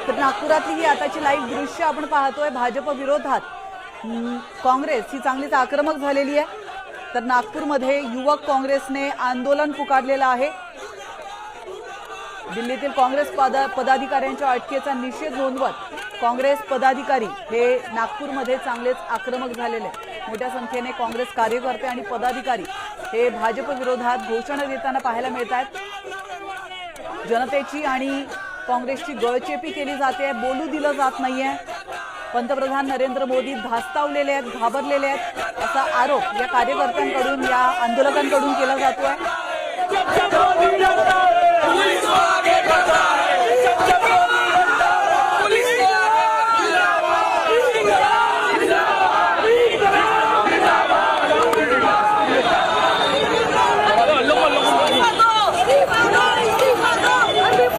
तर नागपुरातली ही आताची लाईव्ह दृश्य आपण पाहतोय। भाजप विरोधात काँग्रेस ही चांगलीच आक्रमक झालेली आहे। तर नागपूरमध्ये युवक काँग्रेसने आंदोलन पुकारलेलं आहे। दिल्लीतील काँग्रेस पदाधिकाऱ्यांच्या अटकेचा निषेध नोंदवत काँग्रेस पदाधिकारी हे नागपूरमध्ये चांगलेच आक्रमक झालेले। मोठ्या संख्येने काँग्रेस कार्यकर्ते आणि पदाधिकारी हे भाजप विरोधात घोषणा देताना पाहायला मिळतात। जनतेची आणि काँग्रेसची गळचेपी केली जाते, बोलू दिलं जात नाहीये। पंतप्रधान नरेंद्र मोदी धास्तावलेले आहेत, घाबरलेले आहेत असा आरोप या कार्यकर्त्यांकडून, या आंदोलकांकडून केला जातोय।